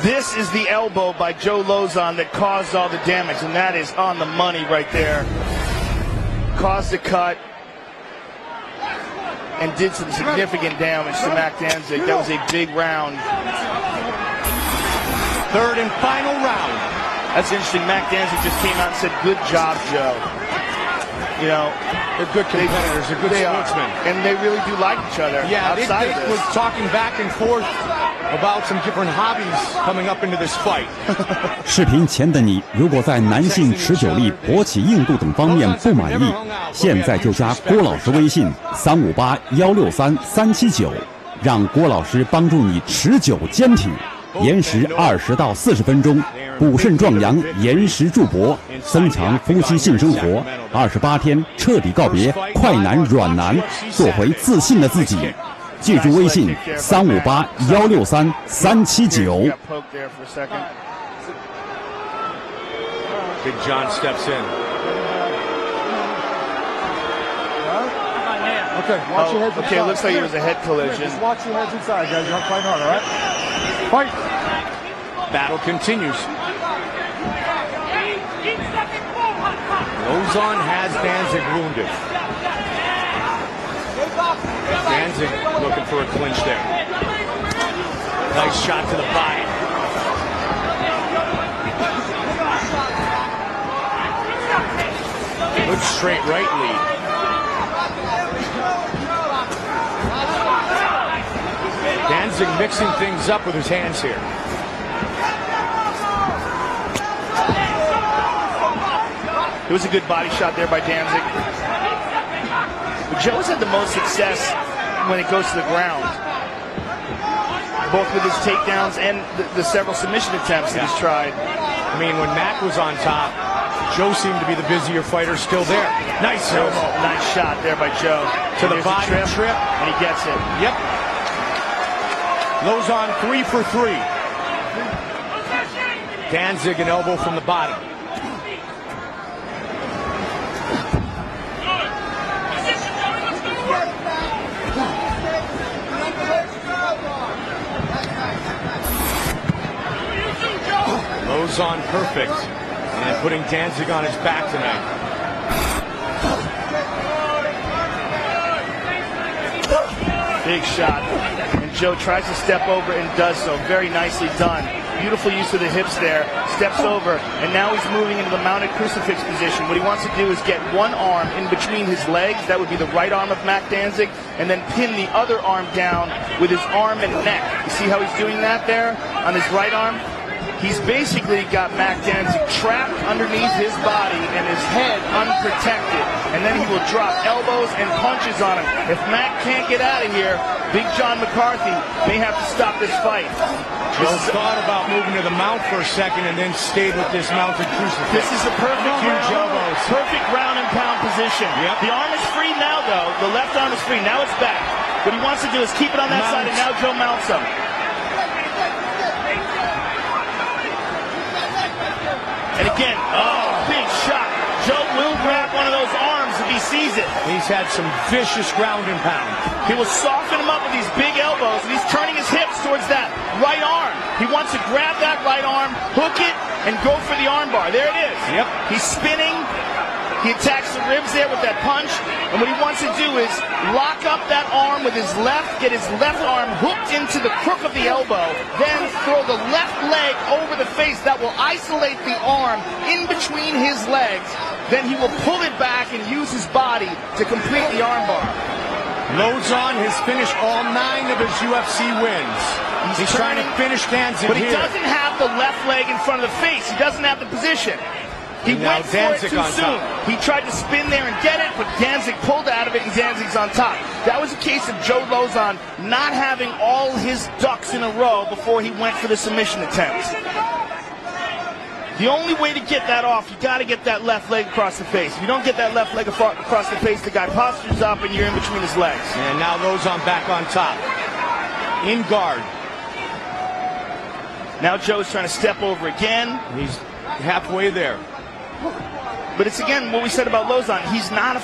This is the elbow by Joe Lauzon that caused all the damage, and that is on the money right there. Caused the cut and did some significant damage to Mac Danzig. That was a big round. Third and final round. That's interesting. Mac Danzig just came out and said, "Good job, Joe." You know, they're good competitors. They're good sportsmen. And they really do like each other. Yeah, outside they of this. was talking back and forth about some different hobbies coming up into this fight. 视频前的你，如果在男性持久力、勃起硬度等方面不满意，现在就加郭老师微信358-163-379，让郭老师帮助你持久坚挺，延时20到40分钟，补肾壮阳，延时助勃，增强夫妻性生活，28天彻底告别快男软男，做回自信的自己。记住微信358-163-379。Big John steps in. Okay, watch your heads inside. Okay, it looks like it was a head collision. Just watch your heads inside, guys. You're not fighting hard, all right? Fight! Battle continues. Lauzon has Danzig wounded. Danzig looking for a clinch there. Nice shot to the body. Good straight right lead. Danzig mixing things up with his hands here. It was a good body shot there by Danzig. But Joe's had the most success when it goes to the ground, both with his takedowns and the several submission attempts that he's tried. I mean, when Mac was on top, Joe seemed to be the busier fighter still there. Nice Nice shot there by Joe. To the body trip. And he gets it. Yep. Lauzon 3 for 3. Danzig an elbow from the body. Lauzon perfect, and putting Danzig on his back tonight. Big shot, and Joe tries to step over and does so. Very nicely done. Beautiful use of the hips there. Steps over, and now he's moving into the mounted crucifix position. What he wants to do is get one arm in between his legs. That would be the right arm of Mac Danzig, and then pin the other arm down with his arm and neck. You see how he's doing that there on his right arm? He's basically got Mac Danzig trapped underneath his body and his head unprotected. And then he will drop elbows and punches on him. If Mac can't get out of here, Big John McCarthy may have to stop this fight. Joe thought about moving to the mount for a second and then stayed with this mounted crucifix. This is a perfect round and pound position. Yep. The arm is free now, though. The left arm is free. Now it's back. What he wants to do is keep it on that side, and now Joe mounts him. And again, big shot. Joe will grab one of those arms if he sees it. He's had some vicious ground and pound. He will soften him up with these big elbows, and he's turning his hips towards that right arm. He wants to grab that right arm, hook it, and go for the arm bar. There it is. Yep. He's spinning. He attacks the ribs there with that punch. And what he wants to do is lock up that arm with his left, get his left arm hooked into the crook of the elbow, then throw the left leg over the face. That will isolate the arm in between his legs. Then he will pull it back and use his body to complete the arm bar. Lauzon has finished all 9 of his UFC wins. He's trying to finish Danzig but he here. doesn't have the left leg in front of the face. He doesn't have the position. He went for it too soon. He tried to spin there and get it, but Danzig pulled out of it, and Danzig's on top. That was a case of Joe Lauzon not having all his ducks in a row before he went for the submission attempt. The only way to get that off, you got to get that left leg across the face. If you don't get that left leg across the face, the guy postures up, and you're in between his legs. And now Lauzon back on top. In guard. Now Joe's trying to step over again. He's halfway there. But it's again what we said about Lauzon. He's not a